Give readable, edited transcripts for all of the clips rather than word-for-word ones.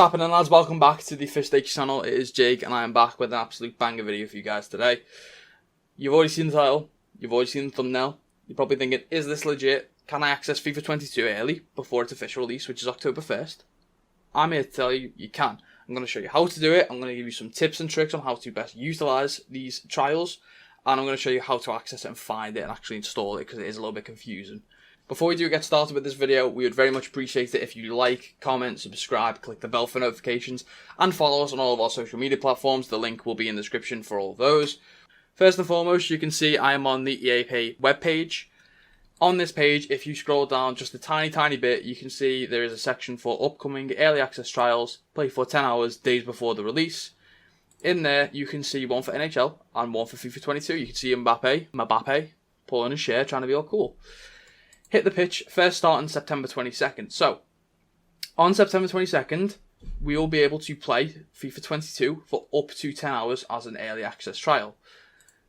happening, lads? Welcome back to the FishStakes channel. It is Jake and I am back with an absolute banger video for you guys today. You've already seen the title, you've already seen the thumbnail. You're probably thinking, is this legit? Can I access FIFA 22 early before its official release, which is October 1st? I'm here to tell you, you can. I'm going to show you how to do it. I'm going to give you some tips and tricks on how to best utilise these trials. And I'm going to show you how to access it and find it and actually install it, because it is a little bit confusing. Before we do get started with this video, we would very much appreciate it if you like, comment, subscribe, click the bell for notifications, and follow us on all of our social media platforms. The link will be in the description for all of those. First and foremost, you can see I am on the EA Pay webpage. On this page, if you scroll down just a tiny bit, you can see there is a section for upcoming early access trials, play for 10 hours days before the release. In there, you can see one for NHL and one for FIFA 22. You can see Mbappe, pulling his share, trying to be all cool. Hit the pitch, first starting September 22nd. So, on September 22nd, we will be able to play FIFA 22 for up to 10 hours as an early access trial.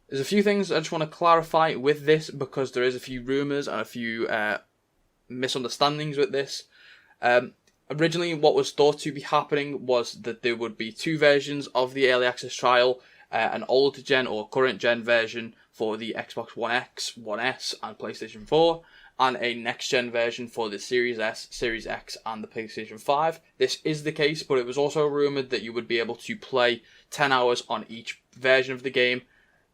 There's a few things I just want to clarify with this, because there is a few rumours and a few misunderstandings with this. Originally, what was thought to be happening was that there would be two versions of the early access trial, an old gen or current gen version for the Xbox One X, One S and PlayStation 4, and a next gen version for the Series S, Series X and the PlayStation 5. This is the case, but it was also rumoured that you would be able to play 10 hours on each version of the game.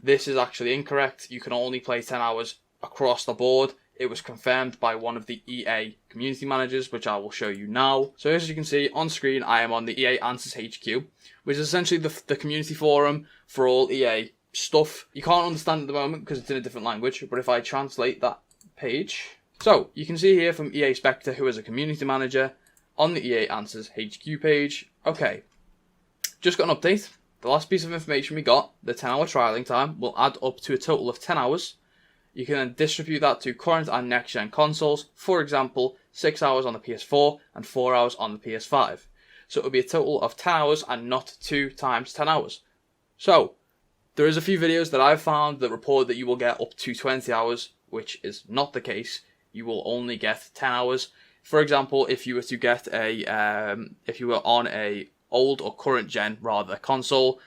This is actually incorrect. You can only play 10 hours across the board. It was confirmed by one of the EA community managers, which I will show you now. So as you can see on screen, I am on the EA Answers HQ, which is essentially the community forum for all EA stuff. You can't understand at the moment because it's in a different language, but if I translate that page. So you can see here from EA Spectre, who is a community manager, on the EA Answers HQ page. Okay, just got an update. The last piece of information we got, the 10-hour trialing time, will add up to a total of 10 hours. You can then distribute that to current and next-gen consoles. For example, 6 hours on the PS4 and 4 hours on the PS5. So it will be a total of 10 hours and not 2 times 10 hours. So, there is a few videos that I've found that report that you will get up to 20 hours, which is not the case. You will only get 10 hours. For example, if you were to get if you were on a old or current gen rather console,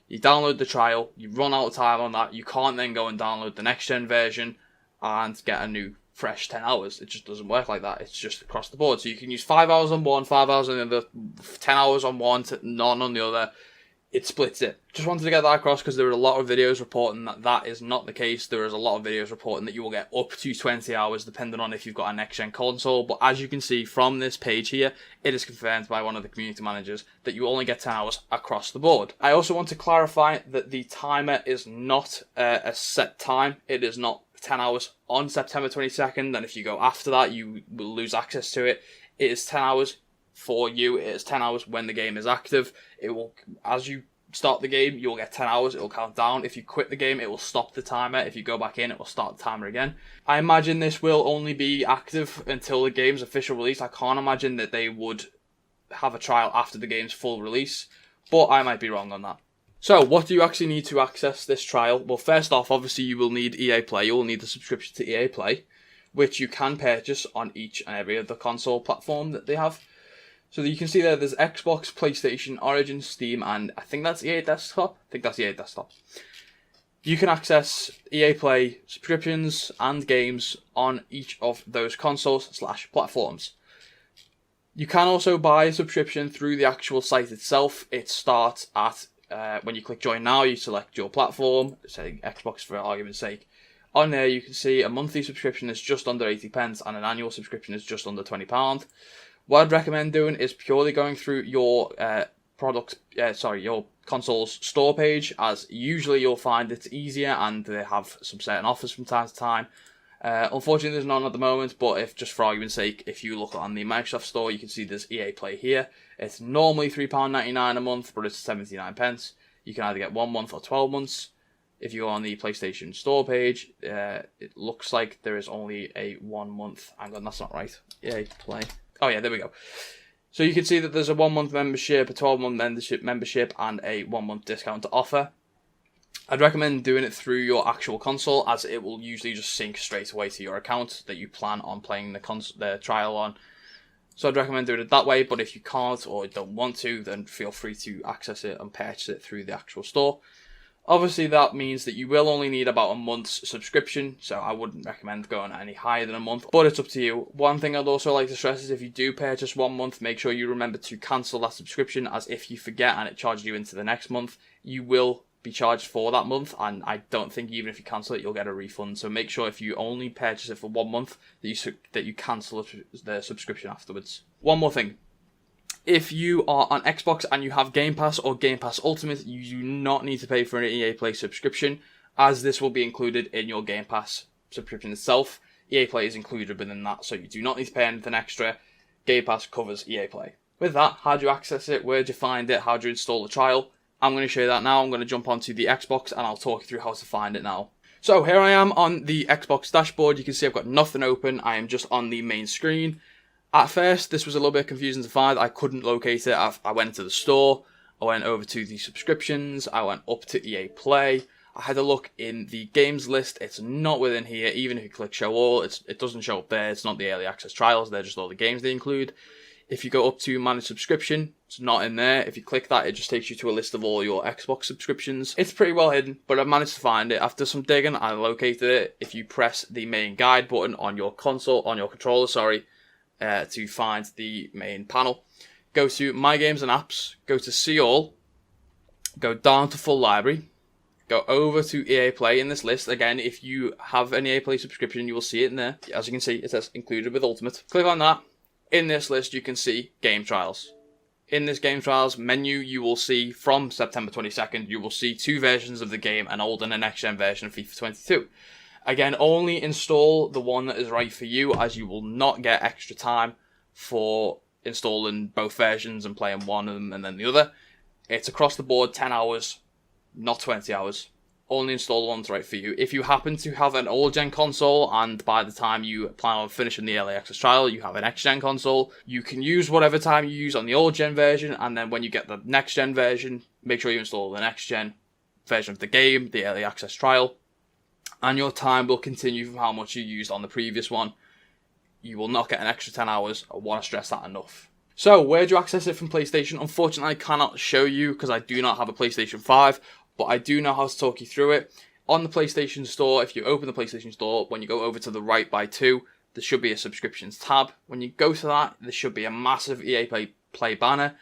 you download the trial, you run out of time on that, you can't then go and download the next gen version and get a new fresh 10 hours. It just doesn't work like that. It's just across the board. So you can use 5 hours on one, 5 hours on the other, 10 hours on one, none on the other. It splits it. Just wanted to get that across because there are a lot of videos reporting that that is not the case. There is a lot of videos reporting that you will get up to 20 hours depending on if you've got a next-gen console. But as you can see from this page here, it is confirmed by one of the community managers that you only get 10 hours across the board. I also want to clarify that the timer is not a set time. It is not 10 hours on September 22nd, and if you go after that, you will lose access to it. It is 10 hours for you. It is 10 hours when the game is active. It will, as you start the game, you'll get 10 hours. It will count down. If you quit the game, it will stop the timer. If you go back in, it will start the timer again. I imagine this will only be active until the game's official release. I can't imagine that they would have a trial after the game's full release, but I might be wrong on that. So, what do you actually need to access this trial? Well, first off, obviously, you will need EA Play. You will need the subscription to EA Play, which you can purchase on each and every other console platform that they have. So you can see there's Xbox, PlayStation, Origin, Steam, and I think that's EA Desktop. You can access EA Play subscriptions and games on each of those consoles/platforms. You can also buy a subscription through the actual site itself. It starts at, when you click Join Now, you select your platform, say Xbox for argument's sake. On there you can see a monthly subscription is just under 80p and an annual subscription is just under £20. What I'd recommend doing is purely going through your your console's store page, as usually you'll find it's easier and they have some certain offers from time to time. Unfortunately, there's none at the moment, but if just for argument's sake, if you look on the Microsoft Store, you can see there's EA Play here. It's normally £3.99 a month, but it's 79p. You can either get 1 month or 12 months. If you go on the PlayStation Store page, it looks like there is only a 1 month. Hang on, that's not right. EA Play. Oh yeah, there we go. So you can see that there's a 1 month membership, a 12-month membership, and a 1 month discount to offer. I'd recommend doing it through your actual console, as it will usually just sync straight away to your account that you plan on playing the trial on. So I'd recommend doing it that way, but if you can't or don't want to, then feel free to access it and purchase it through the actual store. Obviously, that means that you will only need about a month's subscription, so I wouldn't recommend going any higher than a month, but it's up to you. One thing I'd also like to stress is if you do purchase 1 month, make sure you remember to cancel that subscription, as if you forget and it charges you into the next month, you will be charged for that month, and I don't think even if you cancel it, you'll get a refund. So make sure if you only purchase it for 1 month, that you cancel the subscription afterwards. One more thing. If you are on Xbox and you have Game Pass or Game Pass Ultimate, you do not need to pay for an EA Play subscription, as this will be included in your Game Pass subscription itself. EA Play is included within that, so you do not need to pay anything extra. Game Pass covers EA Play. With that, how do you access it? Where do you find it? How do you install the trial? I'm going to show you that now. I'm going to jump onto the Xbox and I'll talk you through how to find it now. So here I am on the Xbox dashboard. You can see I've got nothing open. I am just on the main screen. At first, this was a little bit confusing to find. I couldn't locate it. I went to the store. I went over to the subscriptions. I went up to EA Play. I had a look in the games list. It's not within here. Even if you click show all, it doesn't show up there. It's not the early access trials. They're just all the games they include. If you go up to manage subscription, it's not in there. If you click that, it just takes you to a list of all your Xbox subscriptions. It's pretty well hidden, but I've managed to find it. After some digging, I located it. If you press the main guide button on your controller, to find the main panel, go to My Games and Apps, go to See All, go down to Full Library, go over to EA Play in this list. Again, if you have an EA Play subscription, you will see it in there. As you can see, it says included with Ultimate. Click on that. In this list, you can see Game Trials. In this Game Trials menu, you will see from September 22nd, you will see 2 versions of the game, an old and a next-gen version of FIFA 22. Again, only install the one that is right for you, as you will not get extra time for installing both versions and playing one of them and then the other. It's across the board 10 hours, not 20 hours. Only install the ones right for you. If you happen to have an old-gen console, and by the time you plan on finishing the early access trial, you have an next-gen console, you can use whatever time you use on the old-gen version, and then when you get the next-gen version, make sure you install the next-gen version of the game, the early access trial, and your time will continue from how much you used on the previous one. You will not get an extra 10 hours. I want to stress that enough. So, where do you access it from PlayStation? Unfortunately, I cannot show you because I do not have a PlayStation 5, but I do know how to talk you through it. On the PlayStation Store, if you open the PlayStation Store, when you go over to the right by 2, there should be a subscriptions tab. When you go to that, there should be a massive EA Play banner.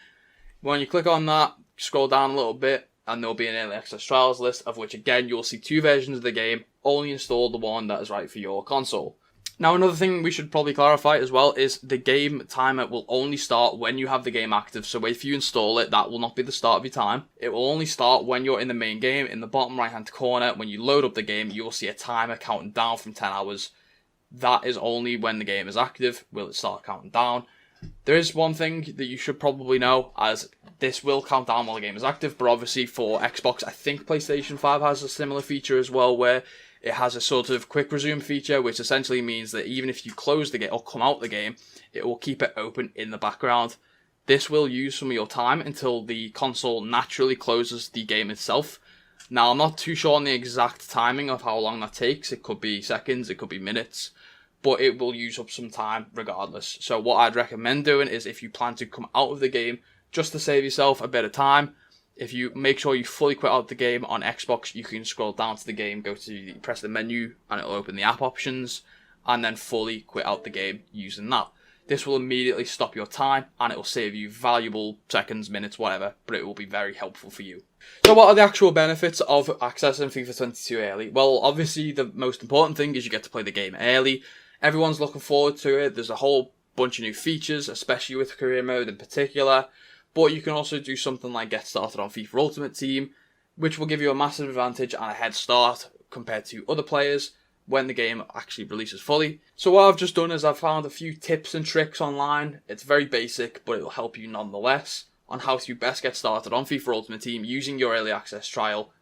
When you click on that, scroll down a little bit, and there will be an early access trials list, of which again, you'll see 2 versions of the game. Only install the one that is right for your console. Now, another thing we should probably clarify as well is the game timer will only start when you have the game active. So if you install it, that will not be the start of your time. It will only start when you're in the main game. In the bottom right hand corner, when you load up the game, you will see a timer counting down from 10 hours. That is only when the game is active will it start counting down. There is one thing that you should probably know, as this will count down while the game is active, but obviously for Xbox, I think PlayStation 5 has a similar feature as well, where it has a sort of quick resume feature, which essentially means that even if you close the game or come out the game, it will keep it open in the background. This will use some of your time until the console naturally closes the game itself. Now, I'm not too sure on the exact timing of how long that takes. It could be seconds, it could be minutes, but it will use up some time regardless. So what I'd recommend doing is, if you plan to come out of the game, just to save yourself a bit of time, if you make sure you fully quit out the game on Xbox, you can scroll down to the game, press the menu, and it'll open the app options, and then fully quit out the game using that. This will immediately stop your time, and it will save you valuable seconds, minutes, whatever, but it will be very helpful for you. So what are the actual benefits of accessing FIFA 22 early? Well, obviously the most important thing is you get to play the game early. Everyone's looking forward to it. There's a whole bunch of new features, especially with career mode in particular. But you can also do something like get started on FIFA Ultimate Team, which will give you a massive advantage and a head start compared to other players when the game actually releases fully. So what I've just done is I've found a few tips and tricks online. It's very basic, but it will help you nonetheless on how to best get started on FIFA Ultimate Team using your early access trial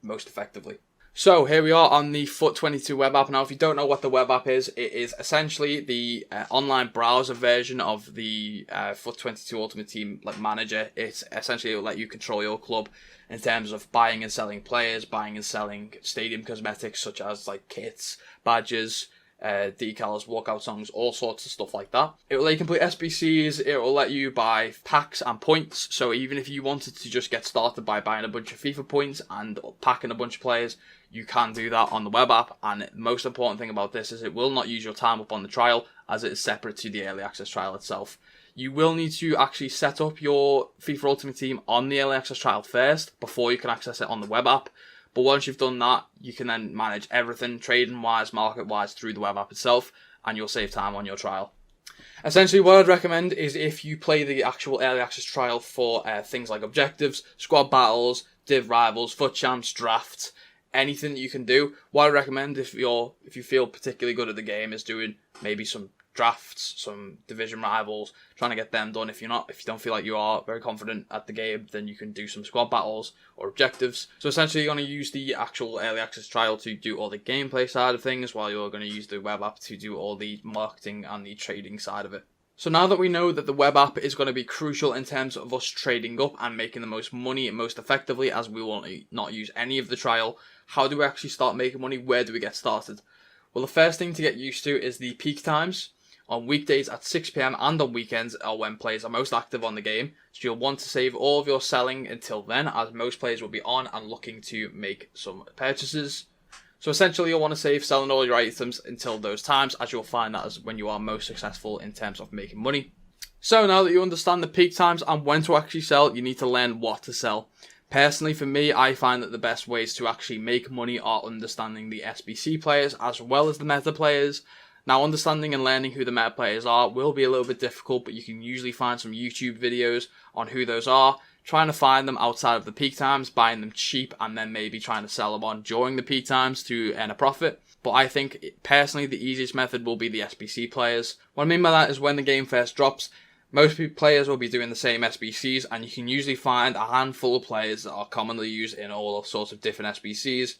most effectively. So here we are on the FUT22 web app. Now, if you don't know what the web app is, it is essentially the online browser version of the FUT22 Ultimate Team manager. It will let you control your club in terms of buying and selling players, buying and selling stadium cosmetics such as like kits, badges, decals, walkout songs, all sorts of stuff like that. It will let you complete SBCs, it will let you buy packs and points, so even if you wanted to just get started by buying a bunch of FIFA points and packing a bunch of players, you can do that on the web app. And the most important thing about this is it will not use your time up on the trial, as it is separate to the early access trial itself. You will need to actually set up your FIFA Ultimate Team on the early access trial first before you can access it on the web app. But once you've done that, you can then manage everything trading-wise, market-wise through the web app itself, and you'll save time on your trial. Essentially, what I'd recommend is if you play the actual early access trial for things like objectives, squad battles, div rivals, foot champs, drafts, anything that you can do. What I recommend if you feel particularly good at the game is doing maybe some drafts, some division rivals, trying to get them done. If you don't feel like you are very confident at the game, then you can do some squad battles or objectives. So essentially you're going to use the actual early access trial to do all the gameplay side of things, while you're going to use the web app to do all the marketing and the trading side of it. So now that we know that the web app is going to be crucial in terms of us trading up and making the most money most effectively, as we will not use any of the trial, how do we actually start making money? Where do we get started? Well, the first thing to get used to is the peak times. On weekdays at 6 PM and on weekends are when players are most active on the game, so you'll want to save all of your selling until then, as most players will be on and looking to make some purchases. So essentially you'll want to save selling all your items until those times, as you'll find that is when you are most successful in terms of making money. So now that you understand the peak times and when to actually sell, you need to learn what to sell. Personally, for me, I find that the best ways to actually make money are understanding the SBC players as well as the meta players. Now, understanding and learning who the meta players are will be a little bit difficult, but you can usually find some YouTube videos on who those are, trying to find them outside of the peak times, buying them cheap, and then maybe trying to sell them on during the peak times to earn a profit. But I think, personally, the easiest method will be the SBC players. What I mean by that is when the game first drops, most players will be doing the same SBCs, and you can usually find a handful of players that are commonly used in all sorts of different SBCs,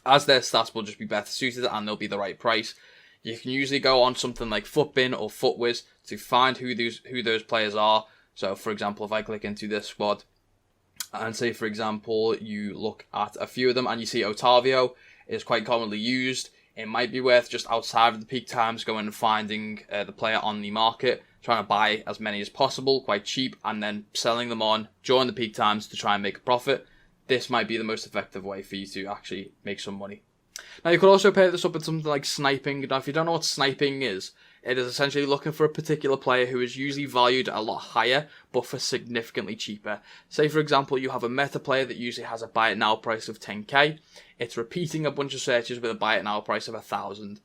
as their stats will just be better suited and they'll be the right price. You can usually go on something like Footbin or Footwiz to find who those players are. So, for example, if I click into this squad and say, for example, you look at a few of them and you see Otavio is quite commonly used, it might be worth just outside of the peak times going and finding the player on the market, trying to buy as many as possible, quite cheap, and then selling them on during the peak times to try and make a profit. This might be the most effective way for you to actually make some money. Now, you could also pair this up with something like sniping. Now, if you don't know what sniping is, it is essentially looking for a particular player who is usually valued a lot higher, but for significantly cheaper. Say, for example, you have a meta player that usually has a buy it now price of 10k. It's repeating a bunch of searches with a buy it now price of 1,000.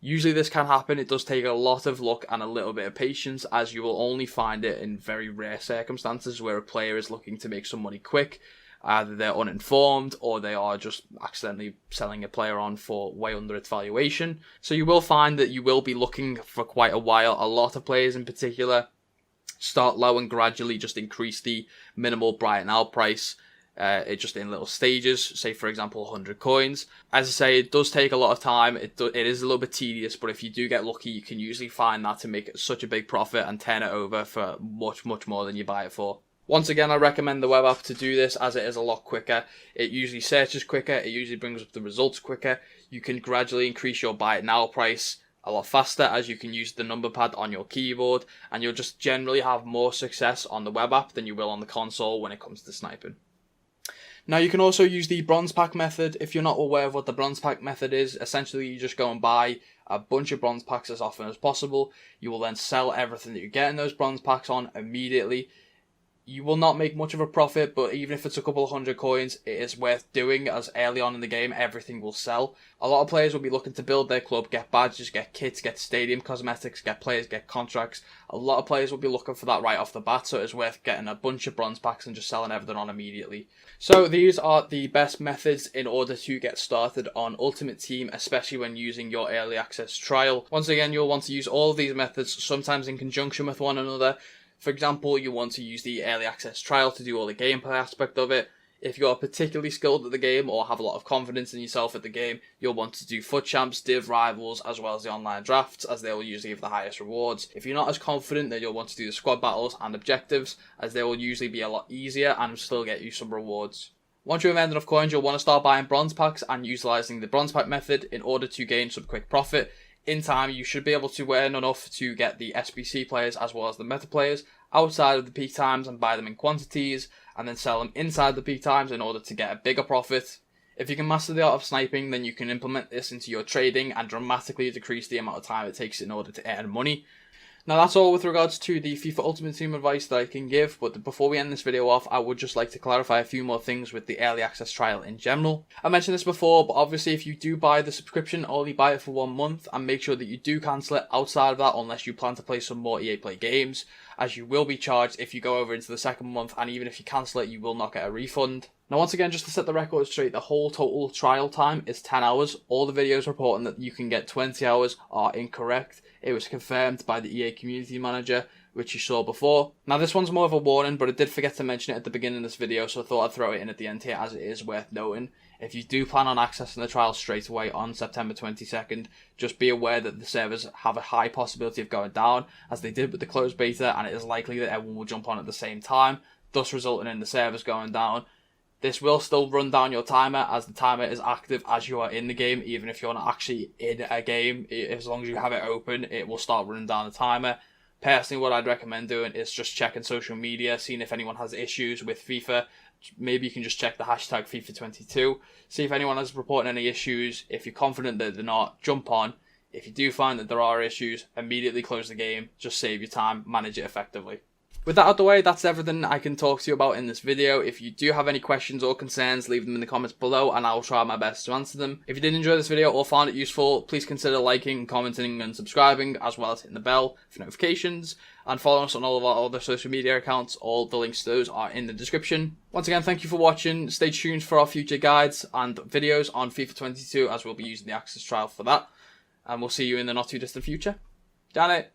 Usually this can happen. It does take a lot of luck and a little bit of patience, as you will only find it in very rare circumstances where a player is looking to make some money quick. Either they're uninformed or they are just accidentally selling a player on for way under its valuation. So you will find that you will be looking for quite a while. A lot of players in particular start low and gradually just increase the minimal buy it now price. It just in little stages, say for example 100 coins. As I say, it does take a lot of time, it is a little bit tedious, but if you do get lucky, you can usually find that to make such a big profit and turn it over for much more than you buy it for. Once again, I recommend the web app to do this, as it is a lot quicker. It usually searches quicker, it usually brings up the results quicker. You can gradually increase your buy it now price a lot faster, as you can use the number pad on your keyboard, and you'll just generally have more success on the web app than you will on the console when it comes to sniping. Now, you can also use the bronze pack method. If you're not aware of what the bronze pack method is, essentially you just go and buy a bunch of bronze packs as often as possible. You will then sell everything that you get in those bronze packs on immediately. You will not make much of a profit, but even if it's a couple of 100 coins, it is worth doing, as early on in the game, everything will sell. A lot of players will be looking to build their club, get badges, get kits, get stadium cosmetics, get players, get contracts. A lot of players will be looking for that right off the bat, so it's worth getting a bunch of bronze packs and just selling everything on immediately. So these are the best methods in order to get started on Ultimate Team, especially when using your early access trial. Once again, you'll want to use all of these methods, sometimes in conjunction with one another. For example, you want to use the early access trial to do all the gameplay aspect of it. If you're particularly skilled at the game or have a lot of confidence in yourself at the game, you'll want to do foot champs, div rivals, as well as the online drafts, as they will usually give the highest rewards. If you're not as confident, then you'll want to do the squad battles and objectives, as they will usually be a lot easier and still get you some rewards. Once you have earned enough coins, you'll want to start buying bronze packs and utilising the bronze pack method in order to gain some quick profit. in time you should be able to earn enough to get the SBC players as well as the meta players outside of the peak times and buy them in quantities and then sell them inside the peak times in order to get a bigger profit. If you can master the art of sniping, then you can implement this into your trading and dramatically decrease the amount of time it takes in order to earn money. Now that's all with regards to the FIFA Ultimate Team advice that I can give, but before we end this video off, I would just like to clarify a few more things with the early access trial in general. I mentioned this before, but obviously if you do buy the subscription, only buy it for 1 month and make sure that you do cancel it outside of that unless you plan to play some more EA Play games, as you will be charged if you go over into the second month, and even if you cancel it, you will not get a refund. Now once again, just to set the record straight, the whole total trial time is 10 hours. All the videos reporting that you can get 20 hours are incorrect. It was confirmed by the EA community manager, which you saw before. Now this one's more of a warning, but I did forget to mention it at the beginning of this video, so I thought I'd throw it in at the end here as it is worth noting. If you do plan on accessing the trial straight away on September 22nd, just be aware that the servers have a high possibility of going down, as they did with the closed beta, and it is likely that everyone will jump on at the same time, thus resulting in the servers going down. This will still run down your timer, as the timer is active as you are in the game, even if you're not actually in a game. As long as you have it open, it will start running down the timer. Personally, what I'd recommend doing is just checking social media, seeing if anyone has issues with FIFA. Maybe you can just check the hashtag FIFA22, see if anyone has reported any issues. If you're confident that they're not, jump on. If you do find that there are issues, immediately close the game. Just save your time, manage it effectively. With that out of the way, that's everything I can talk to you about in this video. If you do have any questions or concerns, leave them in the comments below and I'll try my best to answer them. If you did enjoy this video or found it useful, please consider liking, commenting and subscribing, as well as hitting the bell for notifications, and follow us on all of our other social media accounts. All the links to those are in the description. Once again, thank you for watching. Stay tuned for our future guides and videos on FIFA 22, as we'll be using the access trial for that. And we'll see you in the not too distant future. Down it!